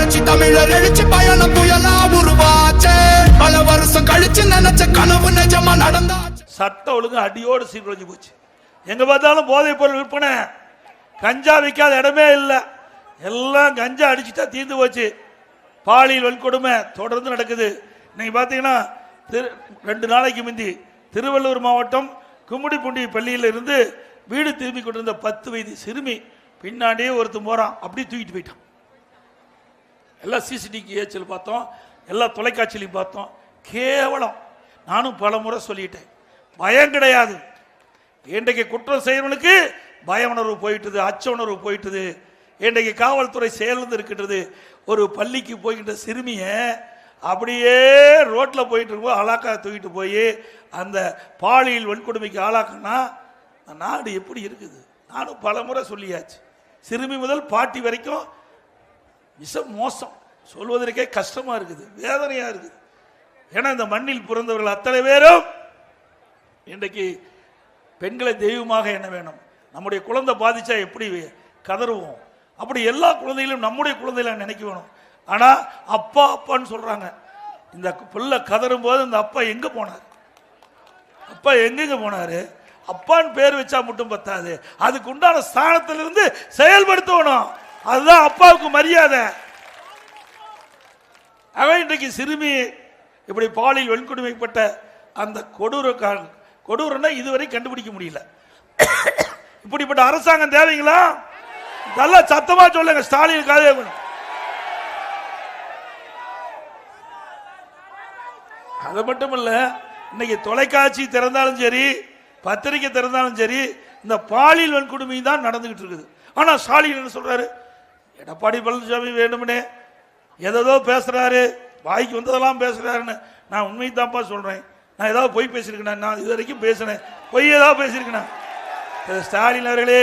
புரட்சி தமிழர் எழுச்சி பயணம் புயலா உருவாச்சே. பல வருஷம் கழிச்சு நினைச்ச கனவு நிஜமா நடந்தாச்சு. சட்ட ஒழுங்கு அடியோடு சீர்குலைஞ்சு போச்சு. எங்க பார்த்தாலும் போதைப் பொருள் விற்பனை, கஞ்சா விற்காத இடமே இல்லை. எல்லாம் கஞ்சா அடிச்சுட்டா தீர்ந்து போச்சு. பாலியல் வன்கொடுமை தொடர்ந்து நடக்குது. இன்னைக்கு பார்த்தீங்கன்னா 2 நாளைக்கு முந்தி திருவள்ளூர் மாவட்டம் கும்மிடிப்பூண்டி பள்ளியில் இருந்து வீடு திரும்பி கொண்டிருந்த 10 வயது சிறுமி பின்னாடியே ஒருத்தன் போறான், அப்படியே தூக்கிட்டு போயிட்டான். எல்லாம் சிசிடிவி பார்த்தோம், எல்லா தொலைக்காட்சியிலையும் பார்த்தோம். கேவலம். நானும் பல முறை சொல்லிட்டேன், பயம் கிடையாது. இன்றைக்கு குற்றம் செய்யறவனுக்கு பய உணர்வு போயிட்டுது, அச்ச உணர்வு போயிட்டுது. இன்றைக்கு காவல்துறை செயலிருந்து இருக்கின்றது. ஒரு பள்ளிக்கு போய்கின்ற சிறுமிய அப்படியே ரோட்டில் போயிட்டு இருக்கும்போது அலாக்கா தூக்கிட்டு போய் அந்த பாலியல் வன்கொடுமைக்கு ஆளாக்குனா நாடு எப்படி இருக்குது? நானும் பல முறை சொல்லியாச்சு. சிறுமி முதல் பாட்டி வரைக்கும் மிக மோசம். சொல்வதற்கே கஷ்டமா இருக்குது, வேதனையா இருக்குது. ஏன்னா இந்த மண்ணில் பிறந்தவர்கள் அத்தனை பேரும் இன்றைக்கு பெண்களை தெய்வமாக என்ன வேணும். நம்முடைய குழந்தை பாதிச்சா எப்படி கதறுவோம், அப்படி எல்லா குழந்தைகளும் நம்முடைய குழந்தைகளை நினைக்க வேணும். ஆனா அப்பா அப்பான்னு சொல்றாங்க. இந்த பிள்ளை கதறும் போது இந்த அப்பா எங்க போனார்? அப்பா எங்க போனாரு? அப்பான்னு பேர் வச்சா மட்டும் பத்தாது, அதுக்கு உண்டான ஸ்தானத்திலிருந்து செயல்படுத்தணும். அதுதான் அப்பாவுக்கு மரியாதை. அவன் இன்றைக்கு சிறுமி இப்படி பாலியல் வன்கொடுமைப்பட்ட அந்த கொடூரனை இதுவரை கண்டுபிடிக்க முடியல. இப்படிப்பட்ட அரசாங்கம் தேவைங்களா? நல்லா சத்தமா சொல்லுங்க. ஸ்டாலின் காதே. அது மட்டும் இல்ல, இன்னைக்கு தொலைக்காட்சி திறந்தாலும் சரி, பத்திரிகை திறந்தாலும் சரி, இந்த பாலியல் வன்கொடுமை தான் நடந்துகிட்டு இருக்குது. ஆனா ஸ்டாலின் என்ன சொல்றாரு? எடப்பாடி பழனிசாமி வேண்டும்னே ஏதோ பேசுறாரு, வாய்க்கு வந்ததெல்லாம் பேசுறாருன்னு. நான் உண்மை தான்ப்பா சொல்றேன். நான் ஏதாவது பொய் பேசியிருக்கேன்? நான் இது வரைக்கும் பேசினேன் பொய் ஏதாவது பேசியிருக்கேன்? ஸ்டாலின் அவர்களே,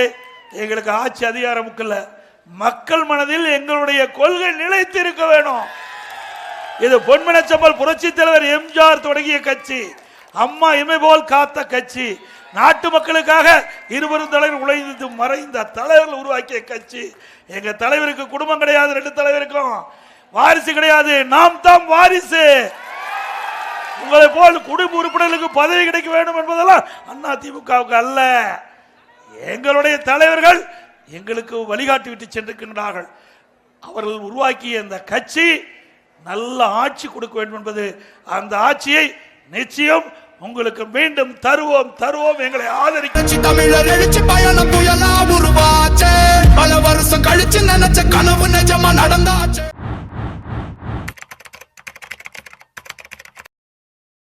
எங்களுக்கு ஆட்சி அதிகாரம் முக்கிய, மக்கள் மனதில் எங்களுடைய கொள்கை நிலைத்து இருக்க வேணும். இது பொன்மனச்சம்பல் புரட்சி தலைவர் எம்ஜிஆர் தொடங்கிய கட்சி, அம்மா இமை போல் காத்த கட்சி, நாட்டு மக்களுக்காக 20 தலைவர் உழைந்து மறைந்த தலைவர்கள் உருவாக்கிய கட்சி. எங்க தலைவருக்கு குடும்பம் கிடையாது, 2 தலைவருக்கும் வாரிசு கிடையாது, நாம் தான் வாரிசு. உங்களை போல் குடும்ப உறுப்பினர்களுக்கு பதவி கிடைக்க வேண்டும் என்பதெல்லாம் அண்ணா திமுகவுக்கு அல்ல. எங்களுடைய தலைவர்கள் எங்களுக்கு வழிகாட்டி விட்டு சென்றிருக்கின்றார்கள். அவர்கள் உருவாக்கிய இந்த கட்சி நல்ல ஆட்சி கொடுக்க வேண்டும் என்பது, அந்த ஆட்சியை நிச்சயம் உங்களுக்கு மீண்டும் தருவோம். எங்களை ஆதரிக்க. தமிழர் எழுச்சி பயணம் புயலா உருவாச்சே. பல வருஷம் கழிச்சு நினைச்ச கனவு நிஜமா நடந்தாச்சு.